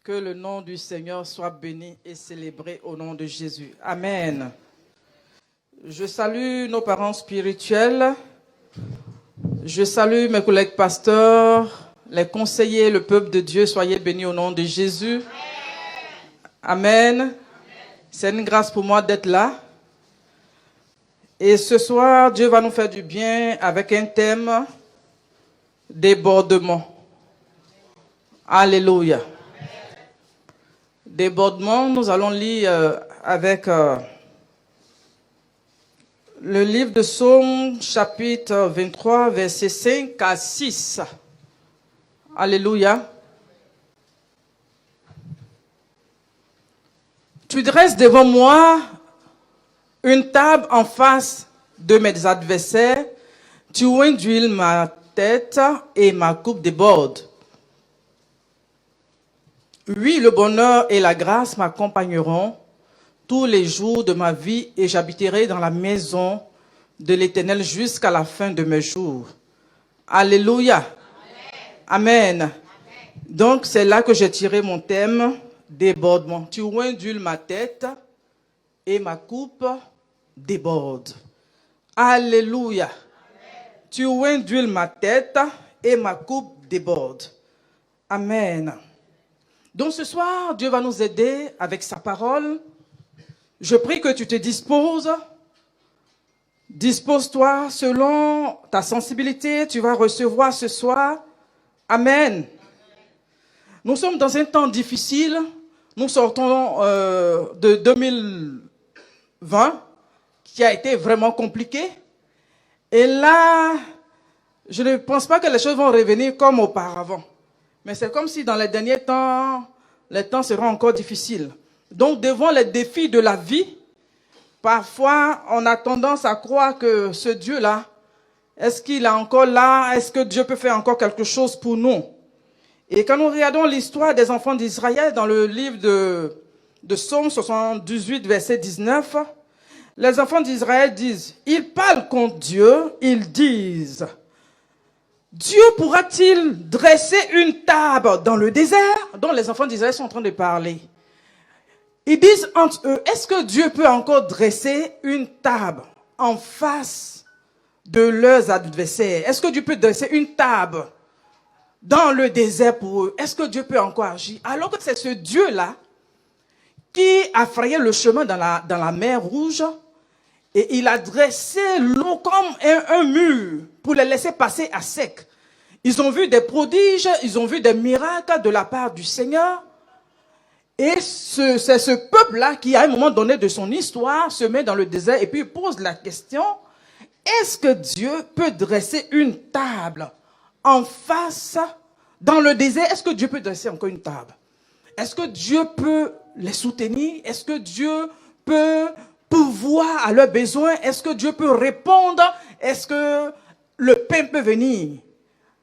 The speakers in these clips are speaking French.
Que le nom du Seigneur soit béni et célébré au nom de Jésus. Amen. Je salue nos parents spirituels. Je salue mes collègues pasteurs, les conseillers, le peuple de Dieu. Soyez bénis au nom de Jésus. Amen. C'est une grâce pour moi d'être là. Et ce soir, Dieu va nous faire du bien avec un thème, débordement. Alléluia. Débordement, nous allons lire avec le livre de Psaume, chapitre 23, versets 5 à 6. Alléluia. Tu dresses devant moi une table en face de mes adversaires. Tu oins d'huile ma tête et ma coupe déborde. Oui, le bonheur et la grâce m'accompagneront tous les jours de ma vie et j'habiterai dans la maison de l'Éternel jusqu'à la fin de mes jours. Alléluia. Amen. Amen. Donc, c'est là que j'ai tiré mon thème, débordement. Tu oins d'huile ma tête et ma coupe déborde. Alléluia. Amen. Tu oins d'huile ma tête et ma coupe déborde. Amen. Donc ce soir, Dieu va nous aider avec sa parole. Je prie que tu te disposes. Dispose-toi selon ta sensibilité. Tu vas recevoir ce soir. Amen. Nous sommes dans un temps difficile. Nous sortons de 2020, qui a été vraiment compliqué. Et là, je ne pense pas que les choses vont revenir comme auparavant. Mais c'est comme si dans les derniers temps, les temps seront encore difficiles. Donc, devant les défis de la vie, parfois, on a tendance à croire que ce Dieu-là, est-ce qu'il est encore là? Est-ce que Dieu peut faire encore quelque chose pour nous? Et quand nous regardons l'histoire des enfants d'Israël dans le livre de Psaume 78, verset 19, les enfants d'Israël disent, ils parlent contre Dieu, ils disent, Dieu pourra-t-il dresser une table dans le désert? Dont les enfants d'Israël sont en train de parler. Ils disent entre eux, est-ce que Dieu peut encore dresser une table en face de leurs adversaires? Est-ce que Dieu peut dresser une table dans le désert pour eux? Est-ce que Dieu peut encore agir? Alors que c'est ce Dieu-là qui a frayé le chemin dans la mer Rouge et il a dressé l'eau comme un mur pour les laisser passer à sec. Ils ont vu des prodiges, ils ont vu des miracles de la part du Seigneur. Et c'est ce peuple-là qui, à un moment donné de son histoire, se met dans le désert et puis pose la question, est-ce que Dieu peut dresser une table en face dans le désert? Est-ce que Dieu peut dresser encore une table? Est-ce que Dieu peut les soutenir? Est-ce que Dieu peut pourvoir à leurs besoins? Est-ce que Dieu peut répondre? Est-ce que le pain peut venir?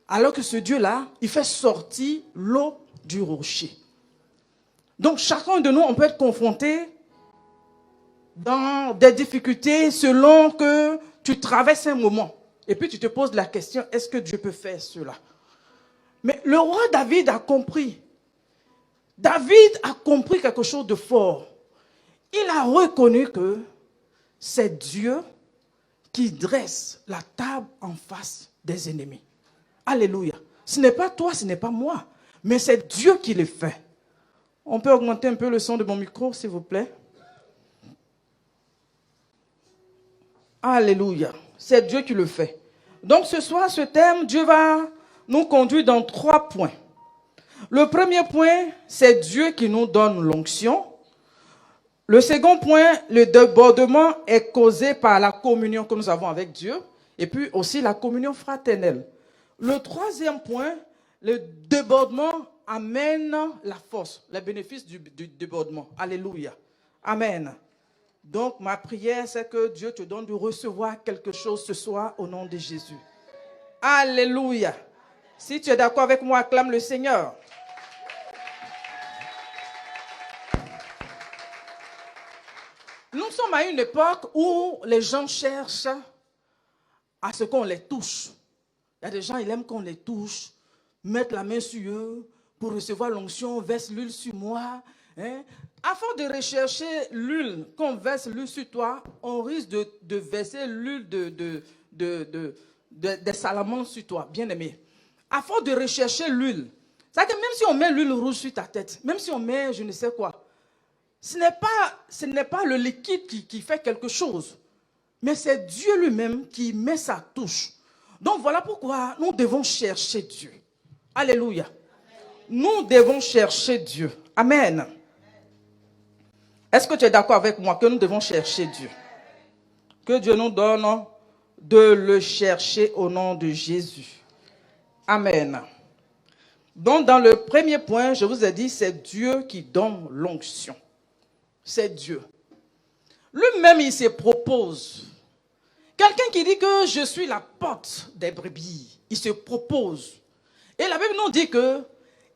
Alors que ce Dieu-là, il fait sortir l'eau du rocher. Donc chacun de nous, on peut être confronté dans des difficultés selon que tu traverses un moment. Et puis tu te poses la question, est-ce que Dieu peut faire cela? Mais le roi David a compris. David a compris quelque chose de fort. Il a reconnu que c'est Dieu qui dresse la table en face des ennemis. Alléluia. Ce n'est pas toi, ce n'est pas moi, mais c'est Dieu qui le fait. On peut augmenter un peu le son de mon micro, s'il vous plaît. Alléluia. C'est Dieu qui le fait. Donc ce soir, ce thème, Dieu va nous conduire dans 3 points. Le premier point, c'est Dieu qui nous donne l'onction. Le second point, le débordement est causé par la communion que nous avons avec Dieu. Et puis aussi la communion fraternelle. Le troisième point, le débordement amène la force, les bénéfices du débordement. Alléluia. Amen. Donc, ma prière, c'est que Dieu te donne de recevoir quelque chose ce soir au nom de Jésus. Alléluia. Si tu es d'accord avec moi, acclame le Seigneur. Nous sommes à une époque où les gens cherchent à ce qu'on les touche. Il y a des gens, ils aiment qu'on les touche, mettre la main sur eux, pour recevoir l'onction, verse l'huile sur moi. Hein? Afin de rechercher l'huile, qu'on verse l'huile sur toi, on risque de verser l'huile des salamandres sur toi, bien aimé. Afin de rechercher l'huile. C'est-à-dire que même si on met l'huile rouge sur ta tête, même si on met je ne sais quoi, ce n'est pas le liquide qui fait quelque chose, mais c'est Dieu lui-même qui met sa touche. Donc voilà pourquoi nous devons chercher Dieu. Alléluia. Nous devons chercher Dieu. Amen. Est-ce que tu es d'accord avec moi que nous devons chercher Dieu? Que Dieu nous donne de le chercher au nom de Jésus. Amen. Donc dans le premier point, je vous ai dit, c'est Dieu qui donne l'onction. C'est Dieu. Lui-même, il se propose. Quelqu'un qui dit que je suis la porte des brebis, il se propose. Et la Bible nous dit que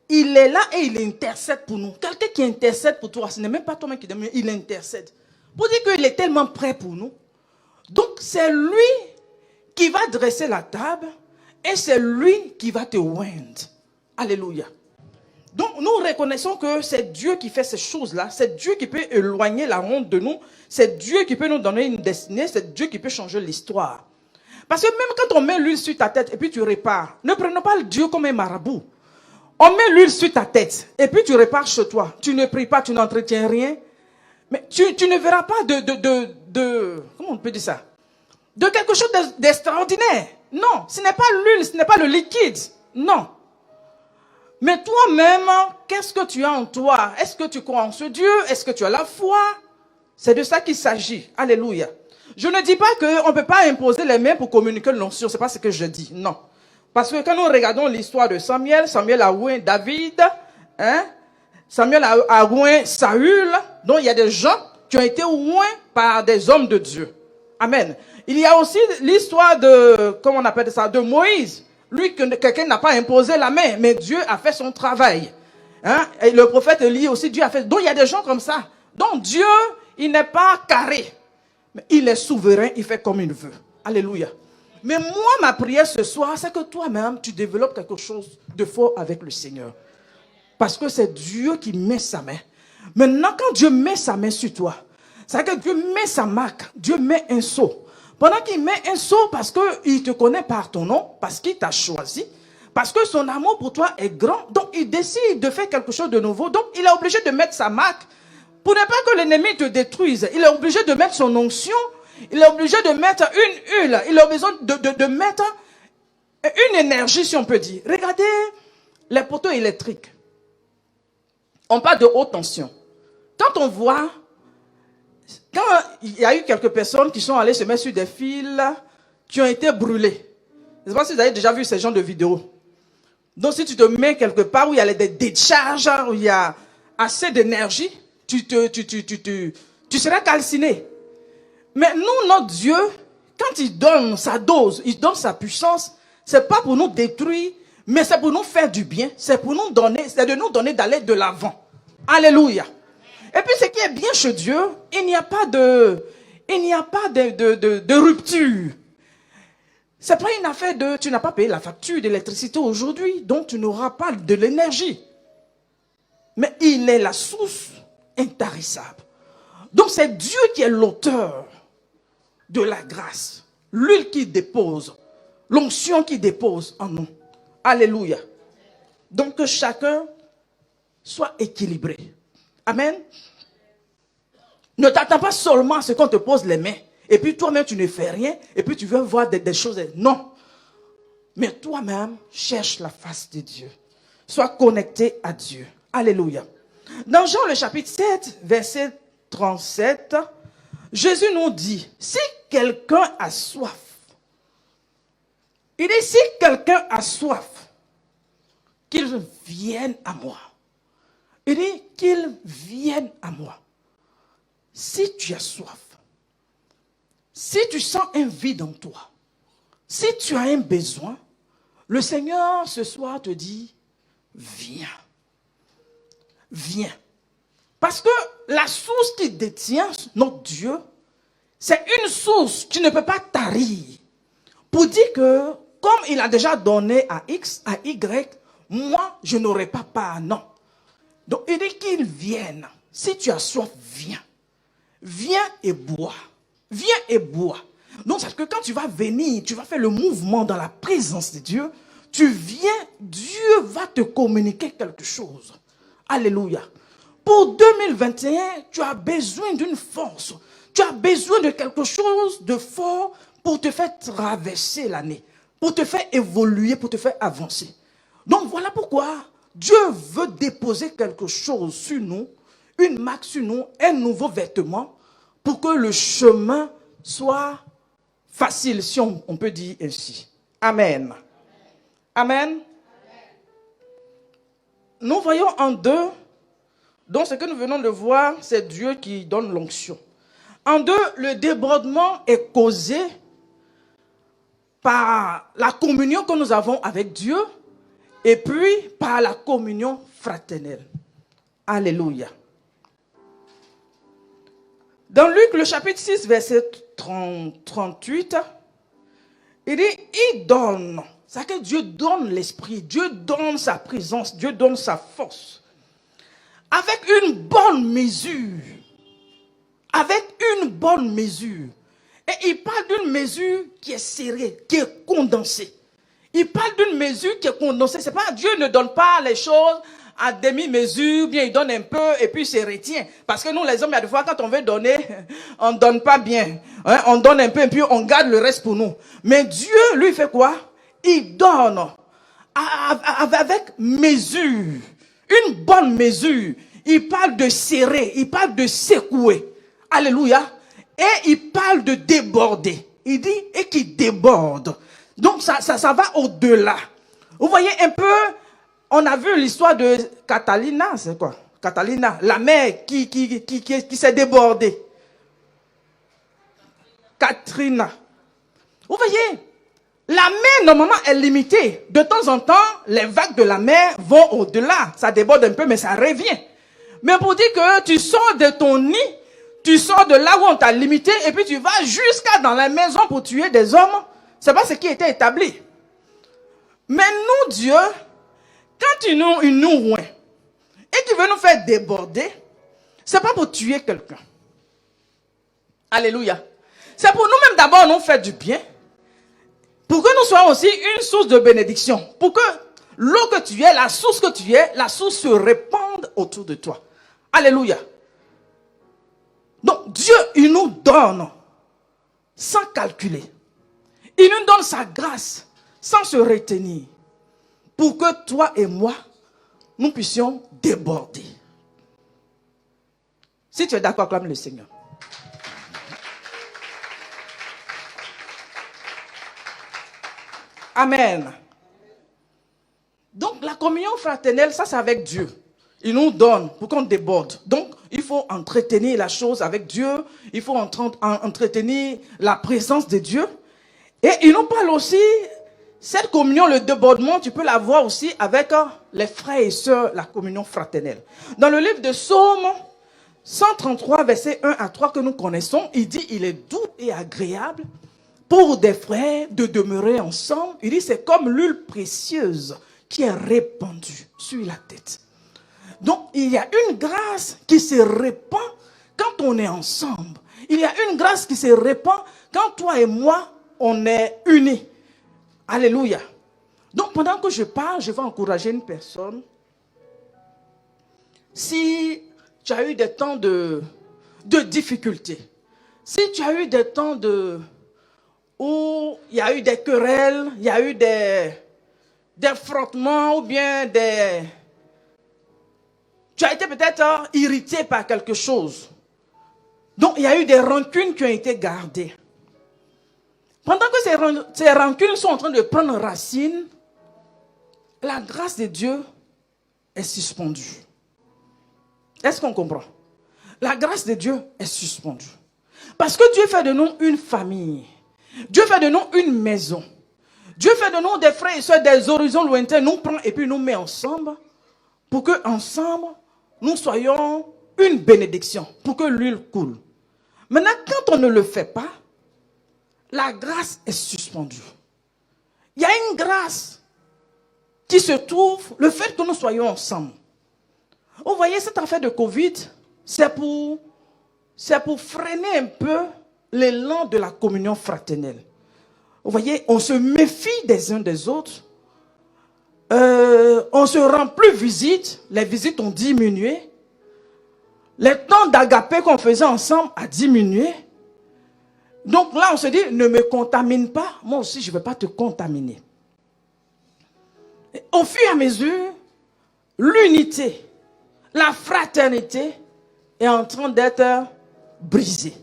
il est là et il intercède pour nous. Quelqu'un qui intercède pour toi, ce n'est même pas toi-même qui demande, il intercède. Pour dire qu'il est tellement prêt pour nous. Donc c'est lui qui va dresser la table et c'est lui qui va te oindre. Alléluia. Donc nous reconnaissons que c'est Dieu qui fait ces choses-là. C'est Dieu qui peut éloigner la honte de nous. C'est Dieu qui peut nous donner une destinée. C'est Dieu qui peut changer l'histoire. Parce que même quand on met l'huile sur ta tête et puis tu repars, ne prenons pas le Dieu comme un marabout. On met l'huile sur ta tête et puis tu repars chez toi. Tu ne pries pas, tu n'entretiens rien. Mais tu ne verras pas comment on peut dire ça? De quelque chose d'extraordinaire. Non, ce n'est pas l'huile, ce n'est pas le liquide. Non. Mais toi-même, qu'est-ce que tu as en toi? Est-ce que tu crois en ce Dieu? Est-ce que tu as la foi? C'est de ça qu'il s'agit. Alléluia. Je ne dis pas qu'on ne peut pas imposer les mains pour communiquer l'onction. Ce n'est pas ce que je dis. Non. Parce que quand nous regardons l'histoire de Samuel, Samuel a oint David. Hein? Samuel a oint Saül. Donc il y a des gens qui ont été oints par des hommes de Dieu. Amen. Il y a aussi l'histoire de, comment on appelle ça, de Moïse. Lui, quelqu'un n'a pas imposé la main, mais Dieu a fait son travail. Hein? Et le prophète Élie aussi, Dieu a fait. Donc il y a des gens comme ça. Donc Dieu, il n'est pas carré. Mais il est souverain, il fait comme il veut. Alléluia. Mais moi, ma prière ce soir, c'est que toi-même, tu développes quelque chose de fort avec le Seigneur. Parce que c'est Dieu qui met sa main. Maintenant, quand Dieu met sa main sur toi, c'est que Dieu met sa marque, Dieu met un sceau. Pendant qu'il met un sceau, parce qu'il te connaît par ton nom, parce qu'il t'a choisi, parce que son amour pour toi est grand, donc il décide de faire quelque chose de nouveau. Donc il est obligé de mettre sa marque pour ne pas que l'ennemi te détruise. Il est obligé de mettre son onction, il est obligé de mettre une huile, il a besoin de mettre une énergie, si on peut dire. Regardez les poteaux électriques. On parle de haute tension. Quand on voit, quand il y a eu quelques personnes qui sont allées se mettre sur des fils qui ont été brûlés. Je ne sais pas si vous avez déjà vu ces genres de vidéos. Donc si tu te mets quelque part où il y a des décharges, où il y a assez d'énergie, tu seras calciné. Mais nous, notre Dieu, quand il donne sa dose, il donne sa puissance, c'est pas pour nous détruire, mais c'est pour nous faire du bien. C'est pour nous donner, c'est de nous donner d'aller de l'avant. Alléluia. Et puis ce qui est bien chez Dieu, il n'y a pas de rupture. C'est pas une affaire de, tu n'as pas payé la facture d'électricité aujourd'hui, donc tu n'auras pas de l'énergie. Mais il est la source intarissable. Donc c'est Dieu qui est l'auteur de la grâce. L'huile qui dépose, l'onction qui dépose en nous. Alléluia. Donc que chacun soit équilibré. Amen. Ne t'attends pas seulement à ce qu'on te pose les mains. Et puis toi-même, tu ne fais rien. Et puis tu veux voir des choses. Non. Mais toi-même, cherche la face de Dieu. Sois connecté à Dieu. Alléluia. Dans Jean le chapitre 7, verset 37, Jésus nous dit, si quelqu'un a soif, il dit, si quelqu'un a soif, qu'il vienne à moi. Il dit qu'il vienne à moi. Si tu as soif, si tu sens un vide en toi, si tu as un besoin, le Seigneur ce soir te dit, viens. Viens. Parce que la source qui détient notre Dieu, c'est une source qui ne peut pas tarir. Pour dire que, comme il a déjà donné à X, à Y, moi, je n'aurai pas part, non. Donc, il dit qu'ils viennent. Si tu as soif, viens. Viens et bois. Viens et bois. Donc, c'est que quand tu vas venir, tu vas faire le mouvement dans la présence de Dieu, tu viens, Dieu va te communiquer quelque chose. Alléluia. Pour 2021, tu as besoin d'une force. Tu as besoin de quelque chose de fort pour te faire traverser l'année, pour te faire évoluer, pour te faire avancer. Donc, voilà pourquoi Dieu veut déposer quelque chose sur nous, une marque sur nous, un nouveau vêtement, pour que le chemin soit facile, si on peut dire ainsi. Amen. Amen. Nous voyons en deux, donc ce que nous venons de voir, c'est Dieu qui donne l'onction. En deux, le débordement est causé par la communion que nous avons avec Dieu et puis par la communion fraternelle. Alléluia. Dans Luc, le chapitre 6, verset 38, il dit, il donne. C'est que Dieu donne l'esprit, Dieu donne sa présence, Dieu donne sa force. Avec une bonne mesure. Avec une bonne mesure. Et il parle d'une mesure qui est serrée, qui est condensée. Il parle d'une mesure qui est condensée. C'est pas, Dieu ne donne pas les choses à demi-mesure, bien il donne un peu et puis il se retient. Parce que nous les hommes, il y a des fois quand on veut donner, on ne donne pas bien. Hein? On donne un peu et puis on garde le reste pour nous. Mais Dieu, lui, fait quoi? Il donne avec mesure. Une bonne mesure. Il parle de serrer, il parle de secouer. Alléluia. Et il parle de déborder. Il dit, et qui déborde. Donc ça va au-delà. Vous voyez un peu, on a vu l'histoire de Catalina, c'est quoi? Catalina, la mer qui s'est débordée. Katrina. Vous voyez, la mer normalement est limitée. De temps en temps, les vagues de la mer vont au-delà. Ça déborde un peu, mais ça revient. Mais pour dire que tu sors de ton nid, tu sors de là où on t'a limité, et puis tu vas jusqu'à dans la maison pour tuer des hommes, c'est pas ce qui était établi. Mais nous, Dieu, quand il nous oint et qu'il veut nous faire déborder, c'est pas pour tuer quelqu'un. Alléluia. C'est pour nous-mêmes d'abord nous faire du bien, pour que nous soyons aussi une source de bénédiction, pour que l'eau que tu es, la source que tu es, la source se répande autour de toi. Alléluia. Donc Dieu, il nous donne sans calculer. Il nous donne sa grâce sans se retenir, pour que toi et moi, nous puissions déborder. Si tu es d'accord, acclame le Seigneur. Amen. Donc la communion fraternelle, ça c'est avec Dieu. Il nous donne pour qu'on déborde. Donc il faut entretenir la chose avec Dieu. Il faut entretenir la présence de Dieu. Et il nous parle aussi, cette communion, le débordement, tu peux l'avoir aussi avec les frères et sœurs, la communion fraternelle. Dans le livre de Psaume 133, verset 1 à 3 que nous connaissons, il dit, il est doux et agréable pour des frères de demeurer ensemble. Il dit, c'est comme l'huile précieuse qui est répandue sur la tête. Donc, il y a une grâce qui se répand quand on est ensemble. Il y a une grâce qui se répand quand toi et moi, on est unis. Alléluia. Donc, pendant que je parle, je vais encourager une personne. Si tu as eu des temps de difficultés, si tu as eu des temps où il y a eu des querelles, il y a eu des frottements ou bien tu as été peut-être irrité par quelque chose. Donc, il y a eu des rancunes qui ont été gardées. Pendant que ces rancunes sont en train de prendre racine, la grâce de Dieu est suspendue. Est-ce qu'on comprend? La grâce de Dieu est suspendue. Parce que Dieu fait de nous une famille. Dieu fait de nous une maison. Dieu fait de nous des frères et sœurs des horizons lointains, nous prend et puis nous met ensemble pour que ensemble nous soyons une bénédiction, pour que l'huile coule. Maintenant, quand on ne le fait pas, la grâce est suspendue. Il y a une grâce qui se trouve, le fait que nous soyons ensemble. Vous voyez, cette affaire de Covid, c'est pour freiner un peu l'élan de la communion fraternelle. Vous voyez, on se méfie des uns des autres. On se rend plus visite. Les visites ont diminué. Le temps d'agapé qu'on faisait ensemble a diminué. Donc là, on se dit, ne me contamine pas. Moi aussi, je ne vais pas te contaminer. Et au fur et à mesure, l'unité, la fraternité est en train d'être brisée.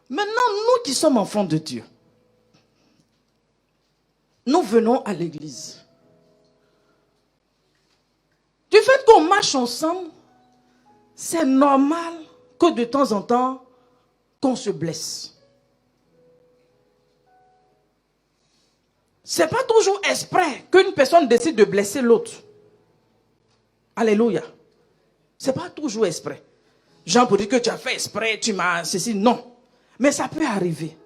Maintenant, nous qui sommes enfants de Dieu, nous venons à l'église. Du fait qu'on marche ensemble, c'est normal que de temps en temps, qu'on se blesse. Ce n'est pas toujours exprès qu'une personne décide de blesser l'autre. Alléluia. Ce n'est pas toujours exprès. Jean peut dire que tu as fait exprès, tu m'as ceci. Non. Mais ça peut arriver.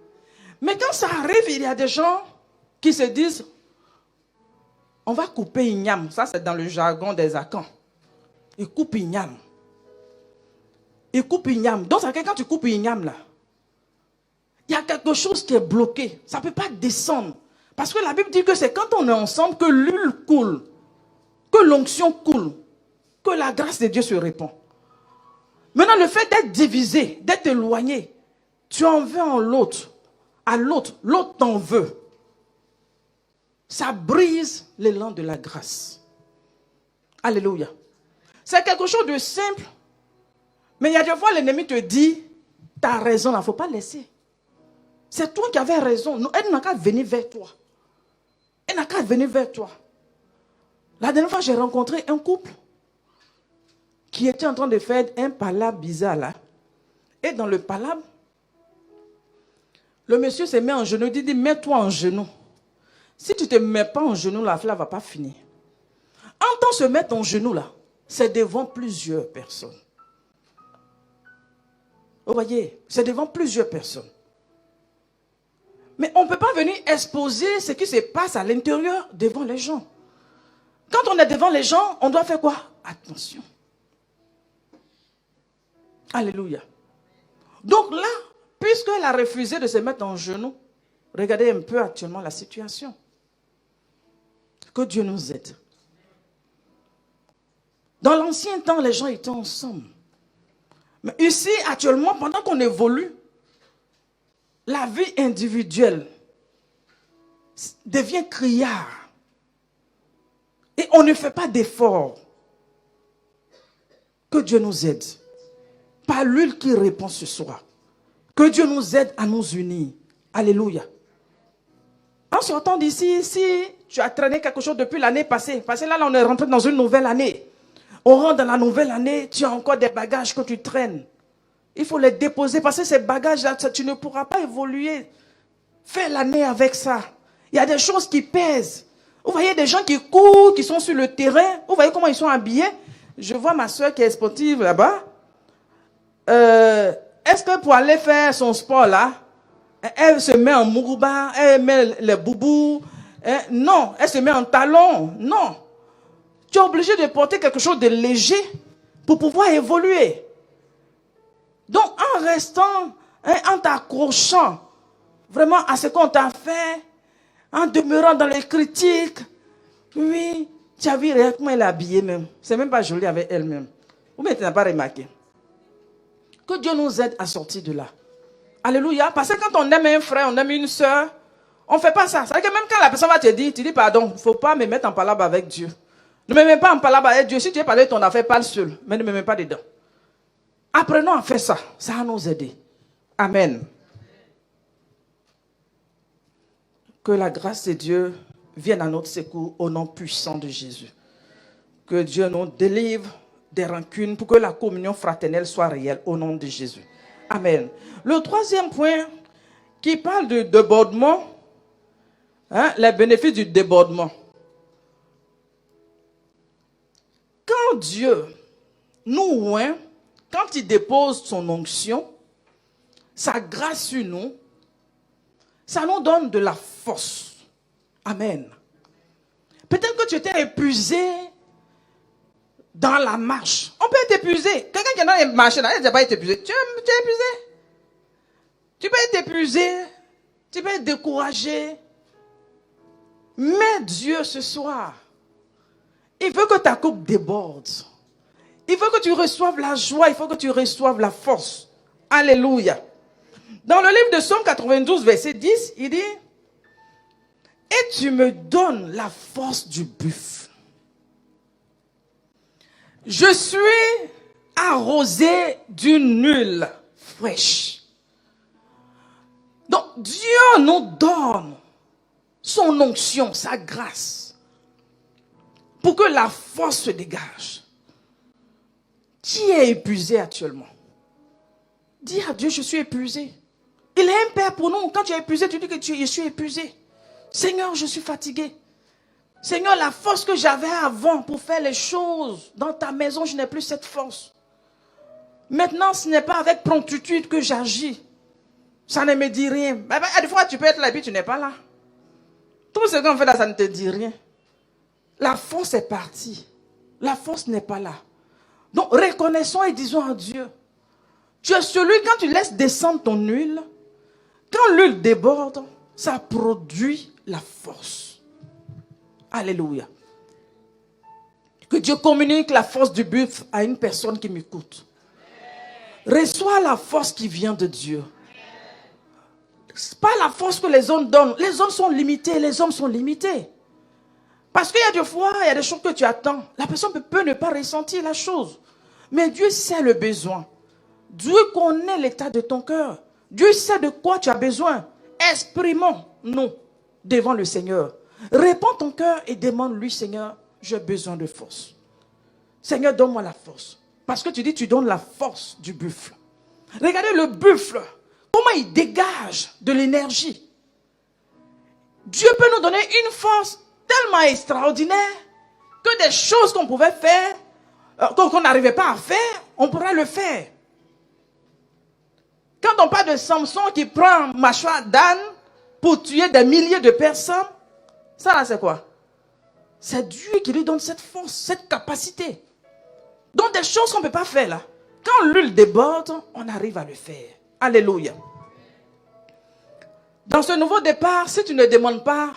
Mais quand ça arrive, il y a des gens qui se disent, on va couper igname. Ça, c'est dans le jargon des Akans. Ils coupent igname. Ils coupent igname. Donc, quand tu coupes igname, là, il y a quelque chose qui est bloqué. Ça ne peut pas descendre. Parce que la Bible dit que c'est quand on est ensemble que l'huile coule, que l'onction coule, que la grâce de Dieu se répand. Maintenant, le fait d'être divisé, d'être éloigné, tu en veux en l'autre, à l'autre, l'autre t'en veut. Ça brise l'élan de la grâce. Alléluia. C'est quelque chose de simple. Mais il y a des fois, l'ennemi te dit, tu as raison, il ne faut pas laisser. C'est toi qui avais raison. Elle n'a qu'à venir vers toi. Elle n'a qu'à venir vers toi. La dernière fois, j'ai rencontré un couple qui était en train de faire un palabre bizarre là. Et dans le palabre, le monsieur se met en genoux. Il dit, mets-toi en genoux. Si tu ne te mets pas en genoux, la flamme ne va pas finir. Entends se mettre en genoux là, c'est devant plusieurs personnes. Vous voyez, c'est devant plusieurs personnes. Mais on ne peut pas venir exposer ce qui se passe à l'intérieur devant les gens. Quand on est devant les gens, on doit faire quoi? Attention. Alléluia. Donc là, puisqu'elle a refusé de se mettre en genoux, regardez un peu actuellement la situation. Que Dieu nous aide. Dans l'ancien temps, les gens étaient ensemble. Mais ici, actuellement, pendant qu'on évolue, la vie individuelle devient criard. Et on ne fait pas d'effort. Que Dieu nous aide. Pas l'huile qui répond ce soir. Que Dieu nous aide à nous unir. Alléluia. En sortant d'ici, si tu as traîné quelque chose depuis l'année passée, parce que là, on est rentré dans une nouvelle année. On rentre dans la nouvelle année, tu as encore des bagages que tu traînes. Il faut les déposer parce que ces bagages-là, tu ne pourras pas évoluer. Fais l'année avec ça. Il y a des choses qui pèsent. Vous voyez des gens qui courent, qui sont sur le terrain. Vous voyez comment ils sont habillés. Je vois ma soeur qui est sportive là-bas. Est-ce que pour aller faire son sport là, elle se met en mourouba, elle met les boubous? Non, elle se met en talons. Non. Tu es obligé de porter quelque chose de léger pour pouvoir évoluer. Donc, en restant, en t'accrochant vraiment à ce qu'on t'a fait, en demeurant dans les critiques, oui, tu as vu comment elle est habillée même. C'est même pas joli avec elle-même. Ou bien tu n'as pas remarqué. Que Dieu nous aide à sortir de là. Alléluia. Parce que quand on aime un frère, on aime une soeur, on ne fait pas ça. C'est-à-dire que même quand la personne va te dire, tu dis pardon, il ne faut pas me mettre en palabre avec Dieu. Ne me mets pas en palabre avec Dieu. Si tu veux parler de ton affaire, parle seul. Mais ne me mets pas dedans. Apprenons à faire ça. Ça va nous aider. Amen. Que la grâce de Dieu vienne à notre secours au nom puissant de Jésus. Que Dieu nous délivre des rancunes pour que la communion fraternelle soit réelle au nom de Jésus. Amen. Le troisième point qui parle de débordement, les bénéfices du débordement. Quand Dieu nous oint, quand il dépose son onction, sa grâce sur nous, ça nous donne de la force. Amen. Peut-être que tu étais épuisé dans la marche. On peut être épuisé. Quelqu'un qui est dans les marches, là, il n'a pas été épuisé. Tu es épuisé. Tu peux être épuisé. Tu peux être découragé. Mais Dieu, ce soir, il veut que ta coupe déborde. Il veut que tu reçoives la joie. Il faut que tu reçoives la force. Alléluia. Dans le livre de Psaume 92, verset 10, il dit: et tu me donnes la force du buffle. Je suis arrosé d'une huile fraîche. Donc Dieu nous donne son onction, sa grâce, pour que la force se dégage. Qui est épuisé actuellement? Dis à Dieu, je suis épuisé. Il est un père pour nous. Quand tu es épuisé, tu dis que je suis épuisé. Seigneur, je suis fatigué. Seigneur, la force que j'avais avant pour faire les choses dans ta maison, je n'ai plus cette force. Maintenant, ce n'est pas avec promptitude que j'agis. Ça ne me dit rien. Des fois, tu peux être là et puis tu n'es pas là. Tout ce qu'on fait là, ça ne te dit rien. La force est partie. La force n'est pas là. Donc, reconnaissons et disons à Dieu, tu es celui, quand tu laisses descendre ton huile, quand l'huile déborde, ça produit la force. Alléluia. Que Dieu communique la force du buffle à une personne qui m'écoute. Reçois la force qui vient de Dieu. Ce n'est pas la force que les hommes donnent. Les hommes sont limités, les hommes sont limités. Parce qu'il y a des fois, il y a des choses que tu attends. La personne peut ne pas ressentir la chose. Mais Dieu sait le besoin. Dieu connaît l'état de ton cœur. Dieu sait de quoi tu as besoin. Exprimons-nous devant le Seigneur. Réponds ton cœur et demande-lui, Seigneur, j'ai besoin de force. Seigneur, donne-moi la force. Parce que tu dis, tu donnes la force du buffle. Regardez le buffle. Comment il dégage de l'énergie. Dieu peut nous donner une force tellement extraordinaire que des choses qu'on pouvait faire, qu'on n'arrivait pas à faire, on pourrait le faire. Quand on parle de Samson qui prend un mâchoire d'âne pour tuer des milliers de personnes, ça là c'est quoi? C'est Dieu qui lui donne cette force, cette capacité. Donc des choses qu'on ne peut pas faire là. Quand l'huile déborde, on arrive à le faire. Alléluia. Dans ce nouveau départ, si tu ne demandes pas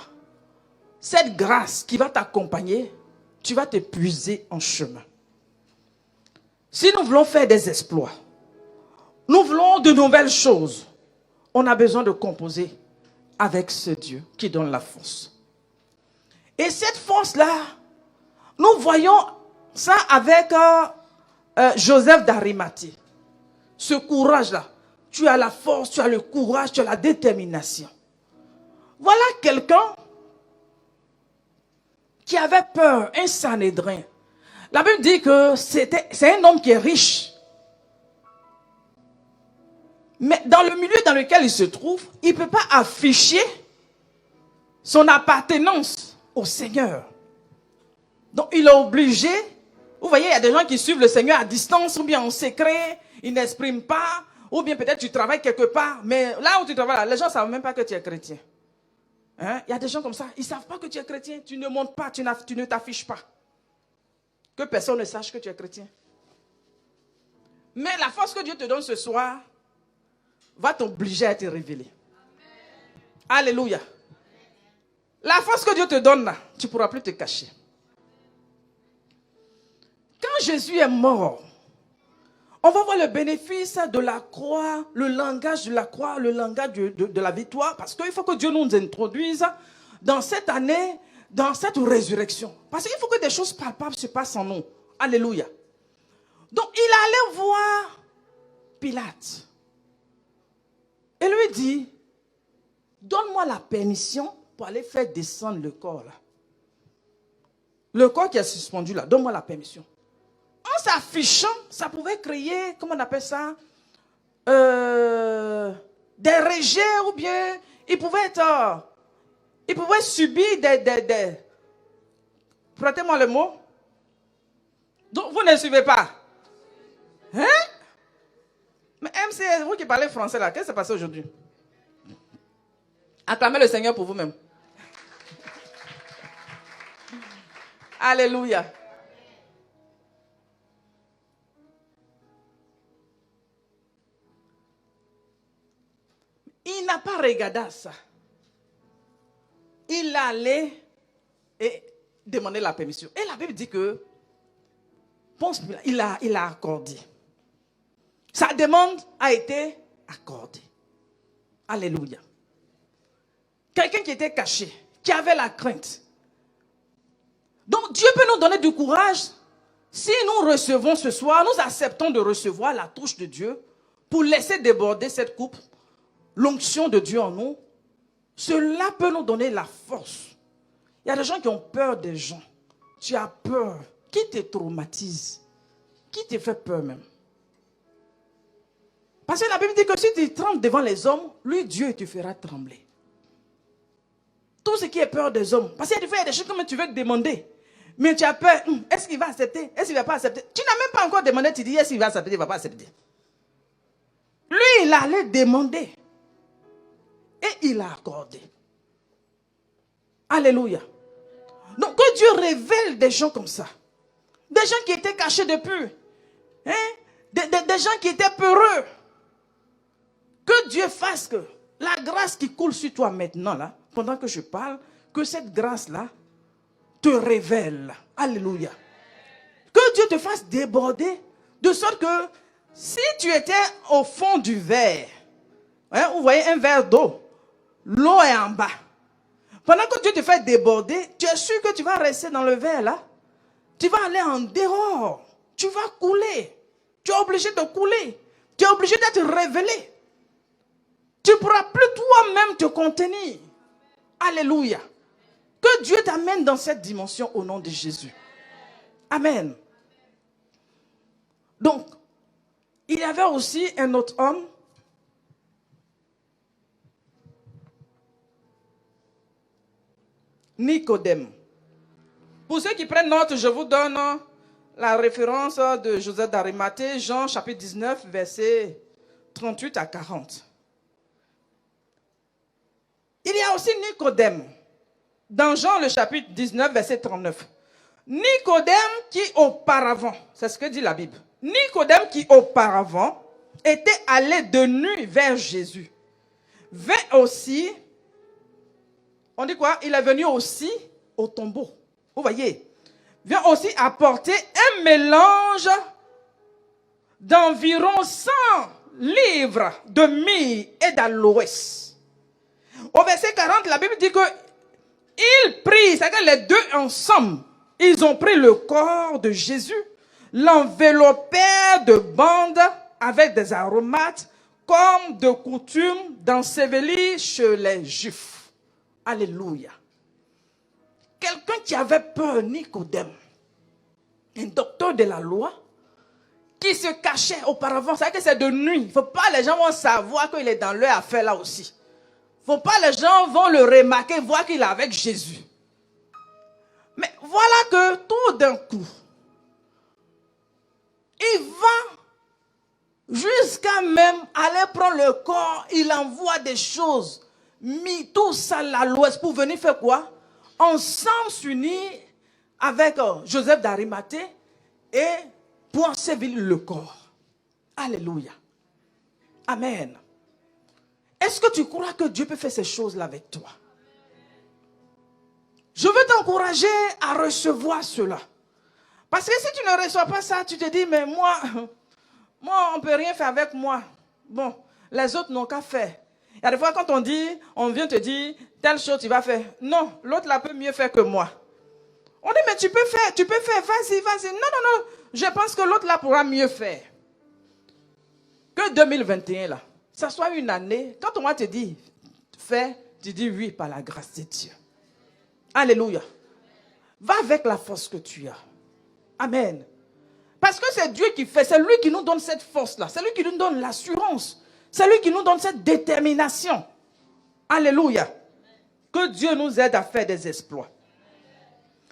cette grâce qui va t'accompagner, tu vas t'épuiser en chemin. Si nous voulons faire des exploits, nous voulons de nouvelles choses, on a besoin de composer avec ce Dieu qui donne la force. Et cette force-là, nous voyons ça avec Joseph d'Arimathie. Ce courage-là. Tu as la force, tu as le courage, tu as la détermination. Voilà quelqu'un qui avait peur, un Sanhédrin. La Bible dit que c'est un homme qui est riche. Mais dans le milieu dans lequel il se trouve, il ne peut pas afficher son appartenance au Seigneur. Donc il est obligé. Vous voyez, il y a des gens qui suivent le Seigneur à distance ou bien en secret, ils n'expriment pas. Ou bien peut-être tu travailles quelque part, mais là où tu travailles, les gens ne savent même pas que tu es chrétien. Hein? Il y a des gens comme ça, ils ne savent pas que tu es chrétien. Tu ne montres pas, tu ne t'affiches pas. Que personne ne sache que tu es chrétien. Mais la force que Dieu te donne ce soir va t'obliger à te révéler. Alléluia. La force que Dieu te donne là, tu ne pourras plus te cacher. Quand Jésus est mort, on va voir le bénéfice de la croix, le langage de la croix, le langage de la victoire, parce qu'il faut que Dieu nous introduise dans cette année, dans cette résurrection. Parce qu'il faut que des choses palpables se passent en nous. Alléluia. Donc il allait voir Pilate et lui dit, donne-moi la permission pour aller faire descendre le corps là. Le corps qui est suspendu là, donne-moi la permission. En s'affichant, ça pouvait créer, comment on appelle ça, des rejets ou bien il pouvait subir des prêtez-moi le mot. Donc vous ne suivez pas. Hein? Mais MC, vous qui parlez français là, qu'est-ce qui s'est passé aujourd'hui? Acclamez le Seigneur pour vous-même. Alléluia. Il n'a pas regardé à ça. Il allait et demander la permission. Et la Bible dit que Ponce Pilate, il a accordé. Sa demande a été accordée. Alléluia. Quelqu'un qui était caché, qui avait la crainte. Donc Dieu peut nous donner du courage. Si nous recevons ce soir, nous acceptons de recevoir la touche de Dieu pour laisser déborder cette coupe, l'onction de Dieu en nous. Cela peut nous donner la force. Il y a des gens qui ont peur des gens. Tu as peur. Qui te traumatise? Qui te fait peur même? Parce que la Bible dit que si tu trembles devant les hommes, lui, Dieu te fera trembler. Tout ce qui est peur des hommes. Parce qu'il y a des choses comme tu veux te demander. Mais tu as peur. Est-ce qu'il va accepter? Est-ce qu'il ne va pas accepter? Tu n'as même pas encore demandé. Tu dis, est-ce qu'il va accepter? Il ne va pas accepter. Lui, il allait demander. Et il a accordé. Alléluia. Donc, que Dieu révèle des gens comme ça. Des gens qui étaient cachés depuis. Des gens qui étaient peureux. Que Dieu fasse que la grâce qui coule sur toi maintenant, là, pendant que je parle, que cette grâce-là te révèle. Alléluia. Que Dieu te fasse déborder, de sorte que si tu étais au fond du verre, vous voyez un verre d'eau, l'eau est en bas. Pendant que Dieu te fait déborder, tu es sûr que tu vas rester dans le verre là. Tu vas aller en dehors. Tu vas couler. Tu es obligé de couler. Tu es obligé d'être révélé. Tu ne pourras plus toi-même te contenir. Alléluia. Que Dieu t'amène dans cette dimension au nom de Jésus. Amen. Donc, il y avait aussi un autre homme. Nicodème. Pour ceux qui prennent note, je vous donne la référence de Joseph d'Arimathée, Jean chapitre 19, versets 38 à 40. Il y a aussi Nicodème, dans Jean le chapitre 19, verset 39. Nicodème qui auparavant, c'est ce que dit la Bible, Nicodème qui auparavant était allé de nuit vers Jésus, vint aussi, on dit quoi? Il est venu aussi au tombeau. Vous voyez, vient aussi apporter un mélange d'environ 100 livres de myrrhe et d'aloès. Au verset 40, la Bible dit que ils prirent, c'est-à-dire les deux ensemble, ils ont pris le corps de Jésus, l'enveloppèrent de bandes avec des aromates, comme de coutume d'ensevelir chez les Juifs. Alléluia. Quelqu'un qui avait peur, Nicodème, un docteur de la loi, qui se cachait auparavant, c'est-à-dire que c'est de nuit. Il ne faut pas les gens vont savoir qu'il est dans leur affaire là aussi. Il ne faut pas les gens vont le remarquer, voir qu'il est avec Jésus. Mais voilà que tout d'un coup, il va jusqu'à même aller prendre le corps, il envoie des choses, mis tout ça à l'ouest pour venir faire quoi? Ensemble s'unir avec Joseph d'Arimathée et pour ensevelir le corps. Alléluia. Amen. Est-ce que tu crois que Dieu peut faire ces choses-là avec toi? Je veux t'encourager à recevoir cela. Parce que si tu ne reçois pas ça, tu te dis, mais moi on ne peut rien faire avec moi. Bon, les autres n'ont qu'à faire. Il y a des fois quand on vient te dire, telle chose tu vas faire. Non, l'autre là peut mieux faire que moi. On dit, mais tu peux faire, vas-y. Non. Je pense que l'autre là pourra mieux faire. Que 2021 là, ça soit une année, quand on va te dire, fais, tu dis oui par la grâce de Dieu. Alléluia. Va avec la force que tu as. Amen. Parce que c'est Dieu qui fait, c'est lui qui nous donne cette force-là. C'est lui qui nous donne l'assurance. C'est lui qui nous donne cette détermination. Alléluia. Que Dieu nous aide à faire des exploits.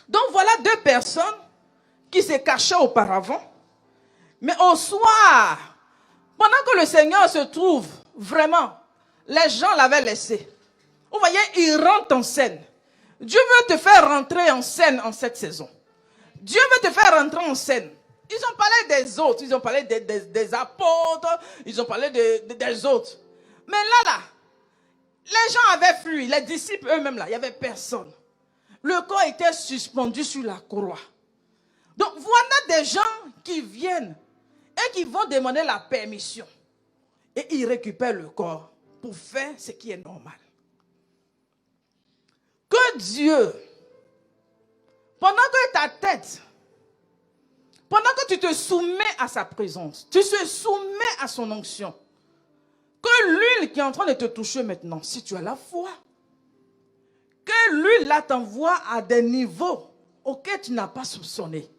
Donc voilà deux personnes qui se cachaient auparavant. Mais au soir, pendant que le Seigneur se trouve, vraiment, les gens l'avaient laissé. Vous voyez, il rentre en scène. Dieu veut te faire rentrer en scène en cette saison. Dieu veut te faire rentrer en scène. Ils ont parlé des autres, ils ont parlé des apôtres, ils ont parlé des autres. Mais là, les gens avaient fui, les disciples eux-mêmes là, il n'y avait personne. Le corps était suspendu sur la croix. Donc voilà des gens qui viennent et qui vont demander la permission. Et ils récupèrent le corps pour faire ce qui est normal. Que Dieu, pendant que ta tête, pendant que tu te soumets à sa présence, tu te soumets à son onction, que l'huile qui est en train de te toucher maintenant, si tu as la foi, que l'huile là t'envoie à des niveaux auxquels tu n'as pas soupçonné.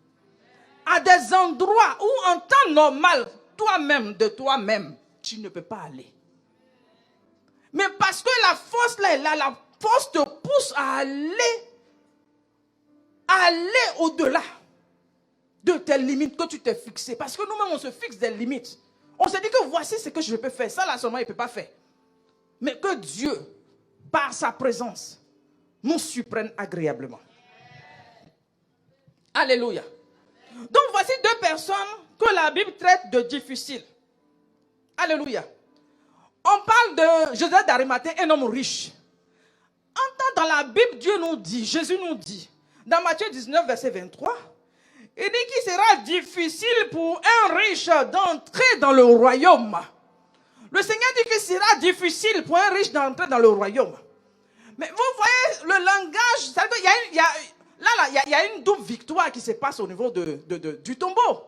À des endroits où en temps normal, toi-même, de toi-même, tu ne peux pas aller. Mais parce que la force là est là, la force te pousse à aller au-delà de tes limites que tu t'es fixées. Parce que nous-mêmes, on se fixe des limites. On se dit que voici ce que je peux faire. Ça là seulement, il ne peut pas faire. Mais que Dieu, par sa présence, nous surprenne agréablement. Alléluia. Donc voici deux personnes que la Bible traite de difficiles. Alléluia. On parle de Joseph d'Arimathée, un homme riche. Dans la Bible, Dieu nous dit, Jésus nous dit, dans Matthieu 19, verset 23, il dit qu'il sera difficile pour un riche d'entrer dans le royaume. Le Seigneur dit qu'il sera difficile pour un riche d'entrer dans le royaume. Mais vous voyez le langage, ça veut dire, il y a une double victoire qui se passe au niveau du tombeau.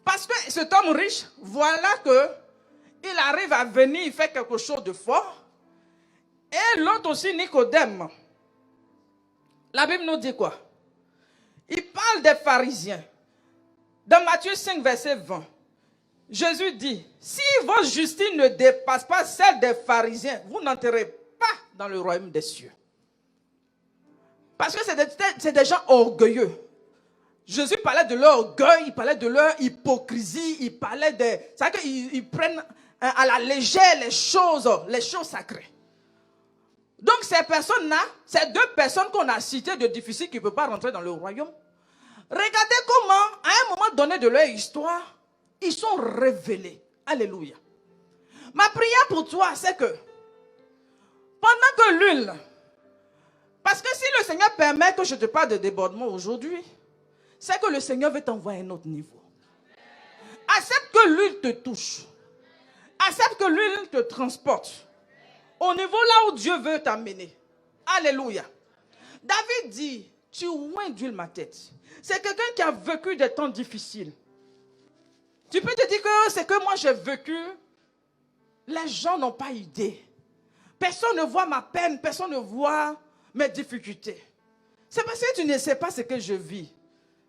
Parce que cet homme riche, voilà que il arrive à venir, il fait quelque chose de fort. Et l'autre aussi, Nicodème. La Bible nous dit quoi? Il parle des pharisiens. Dans Matthieu 5, verset 20, Jésus dit, si votre justice ne dépasse pas celle des pharisiens, vous n'entrerez pas dans le royaume des cieux. Parce que c'est des gens orgueilleux. Jésus parlait de leur orgueil, il parlait de leur hypocrisie, il parlait de... C'est-à-dire qu'ils prennent à la légère les choses sacrées. Donc ces personnes-là, ces deux personnes qu'on a citées de difficiles qui ne peuvent pas rentrer dans le royaume, regardez comment, à un moment donné de leur histoire, ils sont révélés. Alléluia. Ma prière pour toi, c'est que, pendant que l'huile, parce que si le Seigneur permet que je te parle de débordement aujourd'hui, c'est que le Seigneur veut t'envoyer à un autre niveau. Accepte que l'huile te touche. Accepte que l'huile te transporte. Au niveau là où Dieu veut t'amener. Alléluia. David dit, tu oins d'huile ma tête. C'est quelqu'un qui a vécu des temps difficiles. Tu peux te dire que c'est que moi j'ai vécu. Les gens n'ont pas idée. Personne ne voit ma peine, personne ne voit mes difficultés. C'est parce que tu ne sais pas ce que je vis.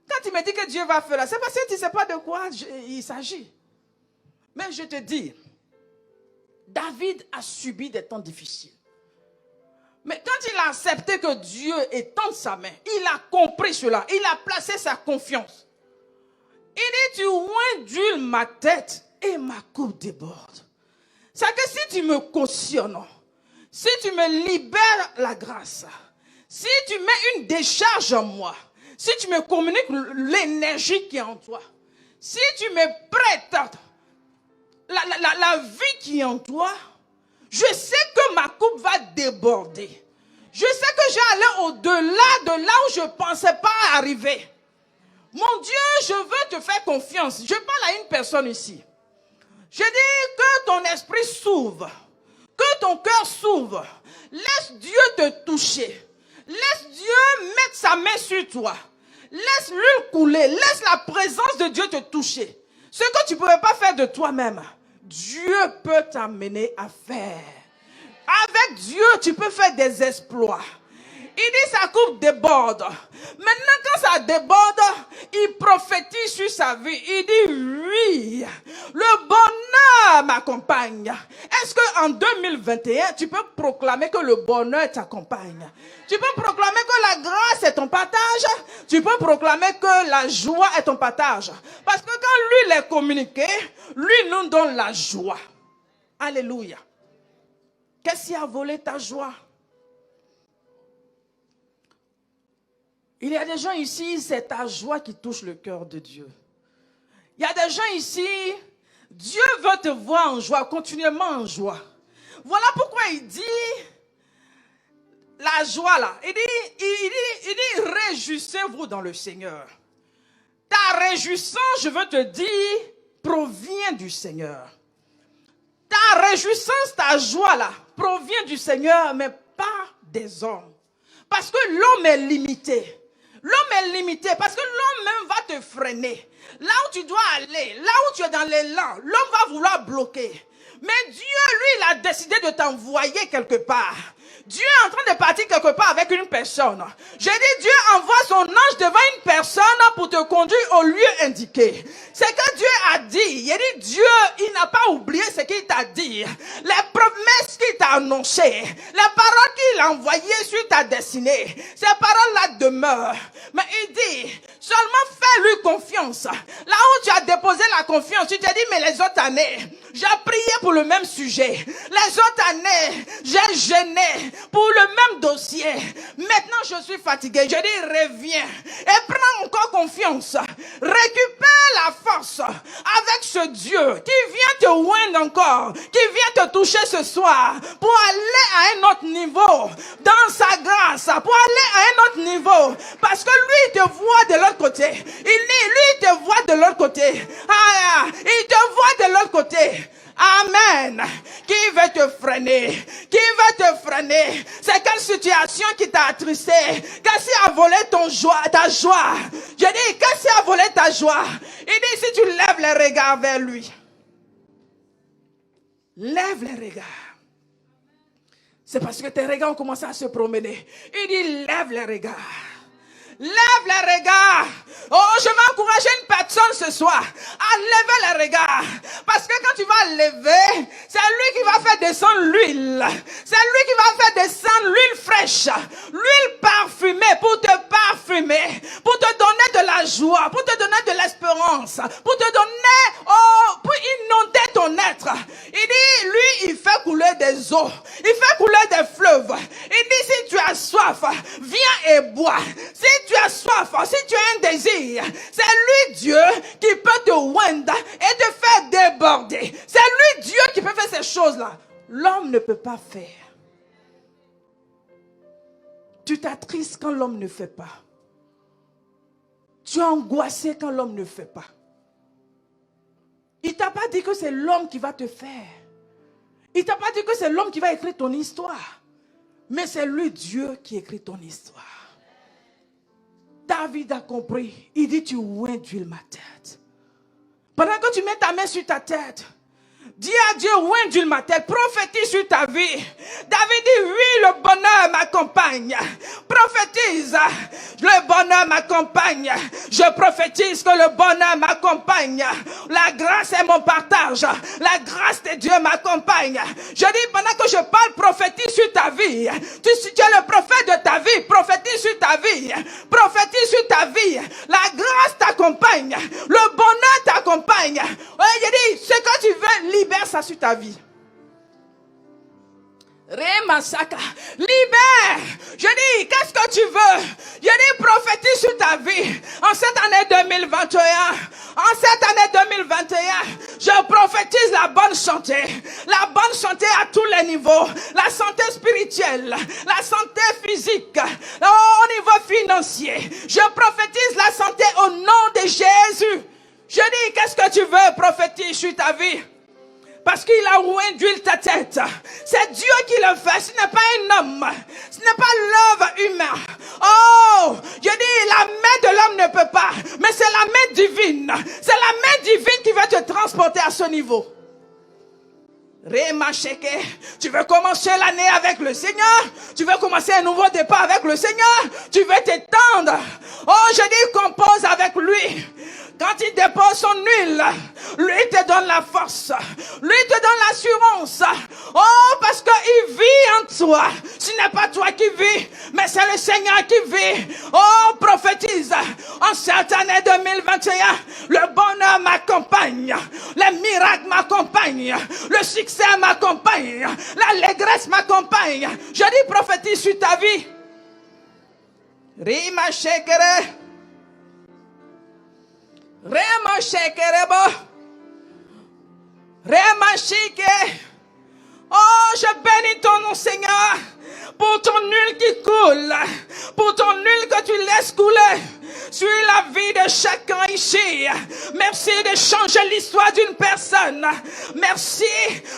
Quand tu me dis que Dieu va faire là, c'est parce que tu ne sais pas de quoi il s'agit. Mais je te dis, David a subi des temps difficiles. Mais quand il a accepté que Dieu étende sa main, il a compris cela, il a placé sa confiance. Il dit, tu oins d'huile ma tête et ma coupe déborde. C'est que si tu me cautionnes, si tu me libères la grâce, si tu mets une décharge en moi, si tu me communiques l'énergie qui est en toi, si tu me prêtes la vie qui est en toi, je sais que ma coupe va déborder. Je sais que je vais aller au-delà de là où je ne pensais pas arriver. Mon Dieu, je veux te faire confiance. Je parle à une personne ici. Je dis que ton esprit s'ouvre, que ton cœur s'ouvre. Laisse Dieu te toucher. Laisse Dieu mettre sa main sur toi. Laisse l'huile couler. Laisse la présence de Dieu te toucher. Ce que tu ne pouvais pas faire de toi-même, Dieu peut t'amener à faire. Avec Dieu, tu peux faire des exploits. Il dit sa coupe déborde. Maintenant quand ça déborde, il prophétise sur sa vie. Il dit oui, le bonheur m'accompagne. Est-ce qu'en 2021, tu peux proclamer que le bonheur t'accompagne? Tu peux proclamer que la grâce est ton partage? Tu peux proclamer que la joie est ton partage? Parce que quand lui l'est communiqué, lui nous donne la joie. Alléluia. Qu'est-ce qui a volé ta joie? Il y a des gens ici, c'est ta joie qui touche le cœur de Dieu. Il y a des gens ici, Dieu veut te voir en joie, continuellement en joie. Voilà pourquoi il dit, la joie là, il dit, réjouissez-vous dans le Seigneur. Ta réjouissance, je veux te dire, provient du Seigneur. Ta réjouissance, ta joie là, provient du Seigneur, mais pas des hommes. Parce que l'homme est limité. L'homme est limité parce que l'homme même va te freiner. Là où tu dois aller, là où tu es dans l'élan, l'homme va vouloir bloquer. Mais Dieu, lui, il a décidé de t'envoyer quelque part. Dieu est en train de partir quelque part avec une personne. J'ai dit, Dieu envoie son ange devant une personne pour te conduire au lieu indiqué. C'est que Dieu a dit. Il a dit, Dieu, il n'a pas oublié ce qu'il t'a dit. Les promesses qu'il t'a annoncées. Les paroles qu'il a envoyées sur ta destinée. Ces paroles-là demeurent. Mais il dit, seulement fais-lui confiance. Là où tu as déposé la confiance, tu t'es dit, mais les autres années, j'ai prié pour le même sujet. Les autres années, j'ai gêné pour le même dossier. Maintenant, je suis fatigué. Je dis, reviens et prends encore confiance. Récupère la force avec ce Dieu qui vient te oindre encore, qui vient te toucher ce soir pour aller à un autre niveau dans sa grâce, pour aller à un autre niveau. Parce que lui, il te voit de l'autre côté. Lui, il te voit de l'autre côté. Il te voit de l'autre côté. Amen. Qui veut te freiner? Qui veut te freiner? C'est quelle situation qui t'a attristé? Qu'est-ce qui a volé ta joie? Je dis, qu'est-ce qui a volé ta joie? Il dit, si tu lèves les regards vers lui. Lève les regards. C'est parce que tes regards ont commencé à se promener. Il dit, lève les regards. Lève les regards. Oh, je vais encourager une personne ce soir à lever les regards. Parce que quand tu vas lever, c'est lui qui va faire descendre l'huile. C'est lui qui va faire descendre l'huile fraîche. L'huile parfumée pour te parfumer. Pour te donner de la joie. Pour te donner de l'espérance. Pour te donner, pour inonder ton être. Il dit, lui, il fait couler des eaux. Il fait couler des fleuves. Il dit, si tu as soif, viens et bois. Si tu as soif, si tu as un désir, c'est lui Dieu qui peut te oindre et te faire déborder. C'est lui Dieu qui peut faire ces choses-là. L'homme ne peut pas faire. Tu t'attristes quand l'homme ne fait pas. Tu es angoissé quand l'homme ne fait pas. Il ne t'a pas dit que c'est l'homme qui va te faire. Il ne t'a pas dit que c'est l'homme qui va écrire ton histoire. Mais c'est lui Dieu qui écrit ton histoire. David a compris. Il dit, tu oins d'huile ma tête. Pendant que tu mets ta main sur ta tête, dis à Dieu, oins d'huile ma tête, prophétise sur ta vie. David dit, oui, le bonheur m'accompagne. Prophétise, le bonheur m'accompagne. Je prophétise que le bonheur m'accompagne. La grâce est mon partage. La grâce de Dieu m'accompagne. Je dis, pendant que je parle, prophétise sur ta vie. Tu es le prophète de ta vie, prophétise sur ta vie. Prophétise sur ta vie. La grâce t'accompagne. Le bonheur t'accompagne. Je dis, ce que tu veux, libère ça sur ta vie. Remasaka, libère. Je dis, qu'est-ce que tu veux? Je dis, prophétise sur ta vie. En cette année 2021, en cette année 2021, je prophétise la bonne santé. La bonne santé à tous les niveaux. La santé spirituelle, la santé physique, au niveau financier. Je prophétise la santé au nom de Jésus. Je dis, qu'est-ce que tu veux? Prophétise sur ta vie. Parce qu'il a oint d'huile ta tête. C'est Dieu qui le fait. Ce n'est pas un homme. Ce n'est pas l'œuvre humaine. Oh, je dis, la main de l'homme ne peut pas. Mais c'est la main divine. C'est la main divine qui va te transporter à ce niveau. Remacheke, tu veux commencer l'année avec le Seigneur. Tu veux commencer un nouveau départ avec le Seigneur. Tu veux t'étendre. Oh, je dis, compose avec lui. Quand il dépose son huile, lui te donne la force. Lui te donne l'assurance. Oh, parce qu'il vit en toi. Ce n'est pas toi qui vis, mais c'est le Seigneur qui vit. Oh, prophétise. En cette année 2021, le bonheur m'accompagne. Les miracles m'accompagnent. Le succès m'accompagne. L'allégresse m'accompagne. Je dis prophétise sur ta vie. Rima shekere. Rema shekerebo. Rema shike. Oh, je bénis ton nom, Seigneur, pour ton huile qui coule, pour ton huile que tu laisses couler sur la vie de chacun ici. Merci de changer l'histoire d'une personne. Merci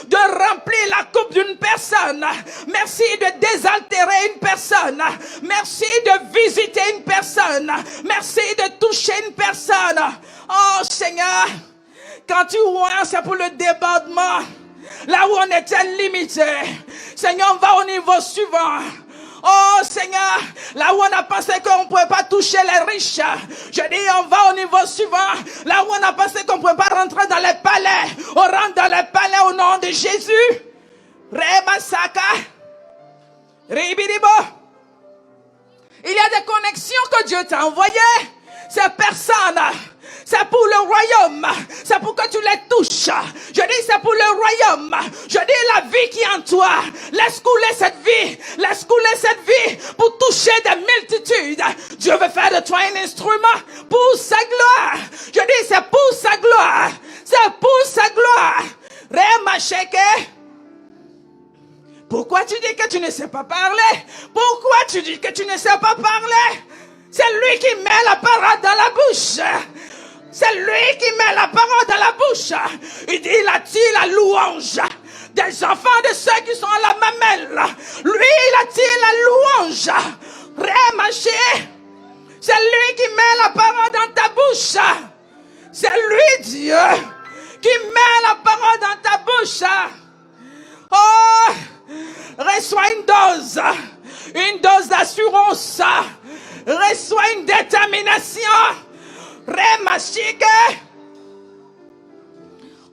de remplir la coupe d'une personne. Merci de désaltérer une personne. Merci de visiter une personne. Merci de toucher une personne. Oh Seigneur, quand tu vois, c'est pour le débordement. Là où on était limité, Seigneur, on va au niveau suivant. Oh Seigneur, là où on a pensé qu'on ne pouvait pas toucher les riches, je dis on va au niveau suivant. Là où on a pensé qu'on ne pouvait pas rentrer dans les palais, on rentre dans les palais au nom de Jésus. Remasaka, Ribidibo. Il y a des connexions que Dieu t'a envoyées. Ces personnes, c'est pour le royaume. C'est pour que tu les touches. Je dis c'est pour le royaume. Je dis la vie qui est en toi. Laisse couler cette vie. Laisse couler cette vie pour toucher des multitudes. Dieu veut faire de toi un instrument pour sa gloire. Je dis c'est pour sa gloire. C'est pour sa gloire. Remacheke. Pourquoi tu dis que tu ne sais pas parler? Pourquoi tu dis que tu ne sais pas parler? C'est lui qui met la parole dans la bouche. C'est lui qui met la parole dans la bouche. Il dit, il attire la louange des enfants de ceux qui sont à la mamelle. Lui, il attire la louange. Remaché. C'est lui qui met la parole dans ta bouche. C'est lui, Dieu, qui met la parole dans ta bouche. Oh, reçois une dose d'assurance. Reçois une détermination. Remachike.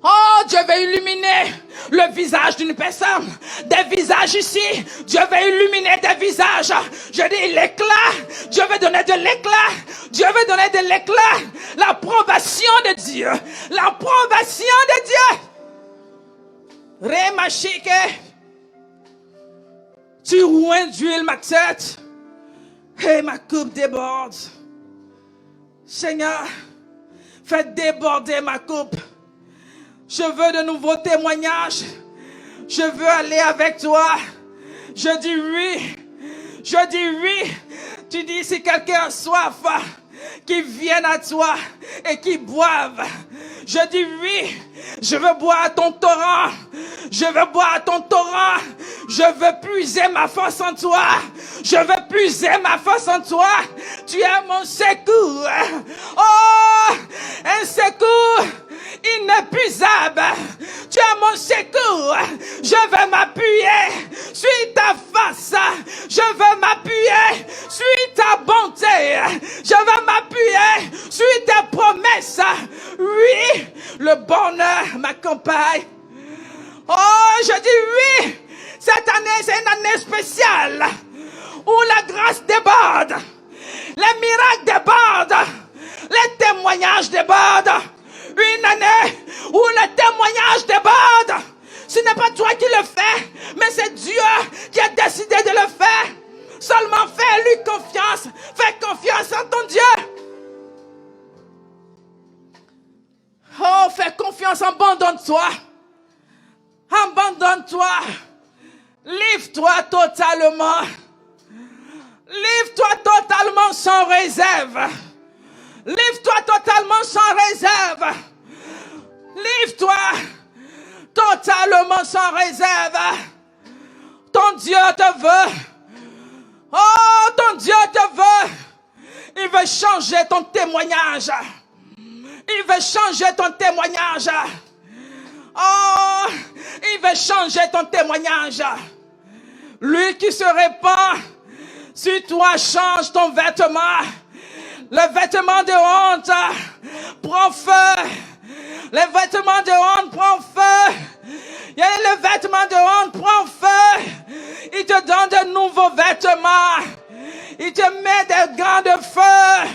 Oh, Dieu va illuminer le visage d'une personne. Des visages ici. Dieu va illuminer des visages. Je dis l'éclat. Dieu veut donner de l'éclat. Dieu veut donner de l'éclat. L'approbation de Dieu. L'approbation de Dieu. Remachike. Tu oins d'huile ma tête. Et ma coupe déborde. Seigneur, fais déborder ma coupe. Je veux de nouveaux témoignages. Je veux aller avec toi. Je dis oui. Je dis oui. Tu dis si quelqu'un a soif, qu'il vienne à toi et qu'il boive. Je dis oui. Je veux boire à ton torrent. Je veux boire à ton torrent. Je veux puiser ma force en toi. Je veux puiser ma force en toi. Tu es mon secours. Oh, un secours inépuisable. Tu es mon secours. Je veux m'appuyer sur ta face. Je veux m'appuyer sur ta bonté. Je veux m'appuyer sur tes promesses. Oui, le bonheur m'accompagne. Oh, je dis oui. Cette année, c'est une année spéciale où la grâce déborde, les miracles débordent, les témoignages débordent. Une année où le témoignage déborde. Ce n'est pas toi qui le fais, mais c'est Dieu qui a décidé de le faire. Seulement fais-lui confiance. Fais confiance en ton Dieu. Oh, fais confiance, abandonne-toi. Abandonne-toi. Livre-toi totalement. Livre-toi totalement sans réserve. Livre-toi totalement sans réserve. Livre-toi totalement sans réserve. Ton Dieu te veut. Oh, ton Dieu te veut. Il veut changer ton témoignage. Il veut changer ton témoignage. Oh, il veut changer ton témoignage. Lui qui se répand sur toi, change ton vêtement. Le vêtement de honte prend feu. Le vêtement de honte prend feu. Et le vêtement de honte prend feu. Il te donne de nouveaux vêtements. Il te met des gants de feu.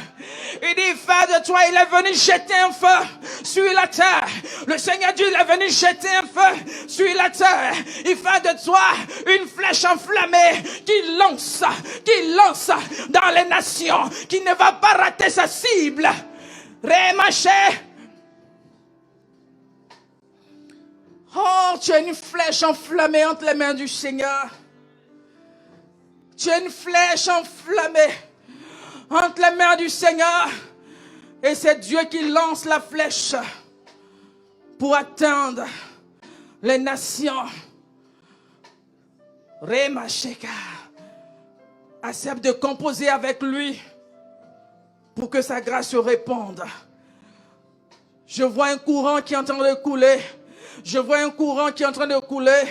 Il dit, fais de toi, il est venu jeter un feu sur la terre. Le Seigneur Dieu, il est venu jeter un feu sur la terre. Il fait de toi une flèche enflammée qui lance dans les nations, qui ne va pas rater sa cible. Rémaché. Oh, tu es une flèche enflammée entre les mains du Seigneur. Tu es une flèche enflammée entre les mains du Seigneur. Et c'est Dieu qui lance la flèche pour atteindre les nations. Rémacheka. Accepte de composer avec lui pour que sa grâce se répande. Je vois un courant qui est en train de couler. Je vois un courant qui est en train de couler.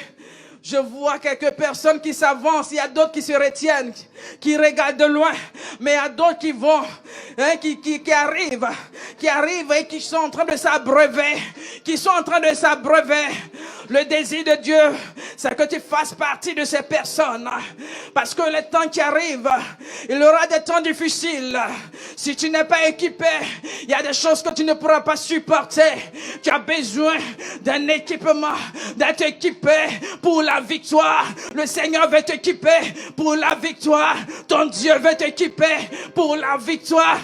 Je vois quelques personnes qui s'avancent. Il y a d'autres qui se retiennent, qui regardent de loin. Mais il y a d'autres qui vont, qui arrivent et qui sont en train de s'abreuver. Qui sont en train de s'abreuver. Le désir de Dieu, c'est que tu fasses partie de ces personnes. Parce que le temps qui arrive, il y aura des temps difficiles. Si tu n'es pas équipé, il y a des choses que tu ne pourras pas supporter. Tu as besoin d'un équipement, d'être équipé pour la victoire. Le Seigneur veut t'équiper pour la victoire. Ton Dieu veut t'équiper pour la victoire.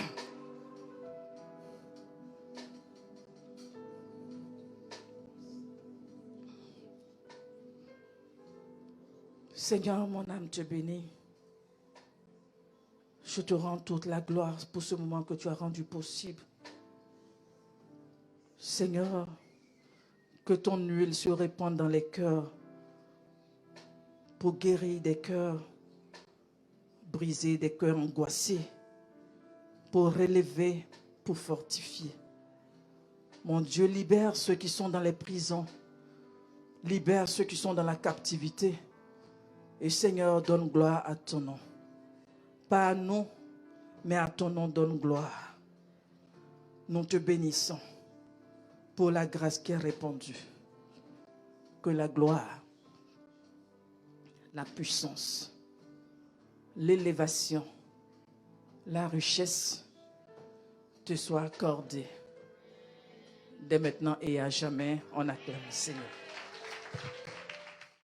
Seigneur, mon âme te bénit. Je te rends toute la gloire pour ce moment que tu as rendu possible. Seigneur, que ton huile se répande dans les cœurs pour guérir des cœurs brisés, des cœurs angoissés, pour relever, pour fortifier. Mon Dieu, libère ceux qui sont dans les prisons, libère ceux qui sont dans la captivité. Et Seigneur, donne gloire à ton nom. Pas à nous, mais à ton nom, donne gloire. Nous te bénissons pour la grâce qui est répandue. Que la gloire, la puissance, l'élévation, la richesse te soient accordées. Dès maintenant et à jamais, on acclame le Seigneur.